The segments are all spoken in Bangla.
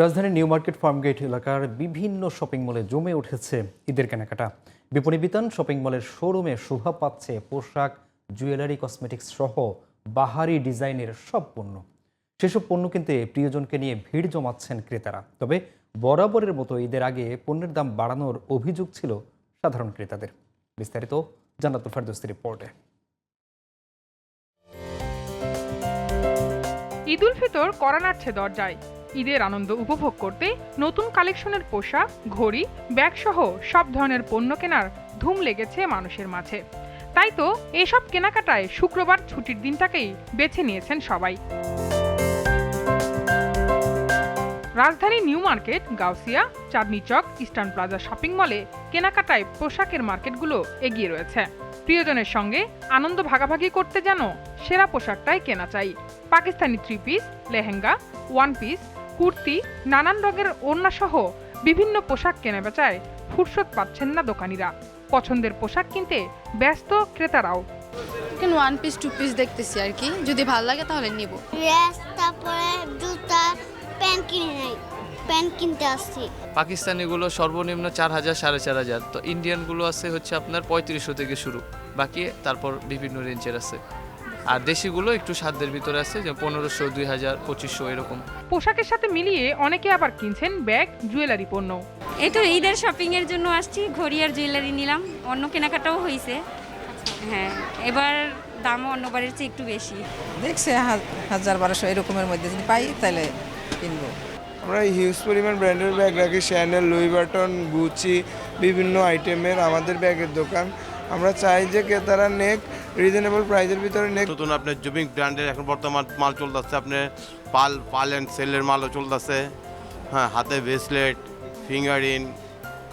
রাজধানীর নিউ মার্কেট ফার্মগেট এলাকার বিভিন্ন শপিং মলে জমে উঠেছে ঈদের কেনাকাটা। বিপণী বিতান শপিং মলের শোরুমে শোভা পাচ্ছে পোশাক, জুয়েলারি, কসমেটিক্স সহ বাহারি ডিজাইনের সব পণ্য। সেসব পণ্য কিনতে প্রিয়জনকে নিয়ে ভিড় জমাচ্ছেন ক্রেতারা। তবে বরাবরের মতো ঈদের আগে পণ্যের দাম বাড়ানোর অভিযোগ ছিল সাধারণ ক্রেতাদের। বিস্তারিত জান্নাতুল ফেরদৌসীর রিপোর্টে। ঈদ উল ফিতর কড়া নাড়ছে দরজায়। ঈদের আনন্দ উপভোগ করতে নতুন কালেকশনের পোশাক, ঘড়ি, ব্যাগ সহ সব ধরনের পণ্য কেনার ধুম লেগেছে মানুষের মাঝে। তাই তো এসব কেনাকাটায় শুক্রবার ছুটির দিনটাকেই বেছে নিয়েছেন সবাই। রাজধানী নিউ মার্কেট, গাউসিয়া, চাঁদনী চক, ইস্টার্ন প্লাজা শপিং মলে কেনাকাটায় পোশাকের মার্কেটগুলো এগিয়ে রয়েছে। প্রিয়জনের সঙ্গে আনন্দ ভাগাভাগি করতে যেন সেরা পোশাকটাই কেনা চাই। Pakistani three piece, lehenga, one piece, kurti, নানান রঙের ওড়না সহ বিভিন্ন পোশাক কেনাবেচায় ফুরসত পাচ্ছেন না দোকানিরা। পছন্দের পোশাক কিনতে ব্যস্ত ক্রেতারাও। এখানে ওয়ান পিস টু পিস দেখতেছি আর কি, যদি ভালো লাগে তাহলে নিব। ড্রেস, তারপরে জুতা, প্যান্ট কিনে নেই, প্যান্ট কিনতে আসছি। পাকিস্তানিগুলো সর্বনিম্ন 4000 4500, তো ইন্ডিয়ানগুলো আছে হচ্ছে আপনার 3500 থেকে শুরু, বাকি তারপর বিভিন্ন রেঞ্জের আছে। আর দেশিগুলো একটু সাধ্যের ভিতরে আছে, যে 1500, 2000, 2500 এরকম। পোশাকের সাথে মিলিয়ে অনেকে আবার কিনছেন ব্যাগ, জুয়েলারি পণ্য। এই তো ঈদের শপিং এর জন্য আসছি, ঘড়ি আর জুয়েলারি নিলাম, অন্য কেনাকাটাও হয়েছে। হ্যাঁ, এবার দামও অন্যবারের চেয়ে একটু বেশি। দেখছে 1000-1200 এরকমের মধ্যে যদি পাই তাহলে কিনবো। আমরা হিউজ পরিমাণ ব্র্যান্ডের ব্যাগ রাখি, শ্যানেল, লুই ভার্টন, গুচি, বিভিন্ন আইটেমের আমাদের ব্যাগের দোকান। আমরা চাই যে ক্রেতারা নেক, রিজনেবল প্রাইসের ভিতরে নেক। নতুন আপনার জুবিং ব্র্যান্ডের এখন বর্তমান মাল চলতেছে, আপনার পাল অ্যান্ড সেলের মালও চলতেছে। হ্যাঁ, হাতে ব্রেসলেট, ফিঙ্গারিং,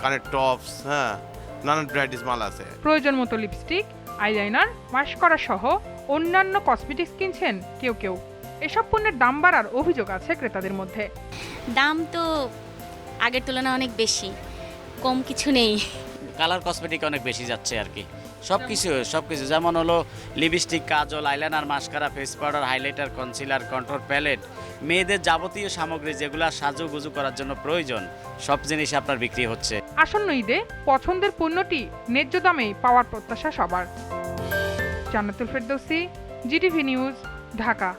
কানের টপস, হ্যাঁ, নানান ভ্যারাইটিস মাল আছে। প্রয়োজন মতো লিপস্টিক, আইলাইনার, মাস্কারা সহ অন্যান্য কসমেটিক্স কিনছেন কেউ কেউ। এসব পণ্যের দাম বাড়ার অভিযোগ আছে ক্রেতাদের মধ্যে। দাম তো আগের তুলনায় অনেক বেশি, কম কিছু নেই। কালার কসমেটিক অনেক বেশি যাচ্ছে আর কি। সবকিছু যেমন হলো লিপস্টিক, কাজল, eyeliner, mascara, face powder, highlighter, concealer, control palette, মেয়েদের যাবতীয় সামগ্রী যেগুলো সাজুগুজু করার জন্য প্রয়োজন, সব জিনিস আপনার বিক্রি হচ্ছে। আসন্ন ঈদে পছন্দের পণ্যটি ন্যায্য দামেই পাওয়ার প্রত্যাশা সবার। জান্নাতুল ফেরদৌসী, জিটিভি নিউজ, ঢাকা।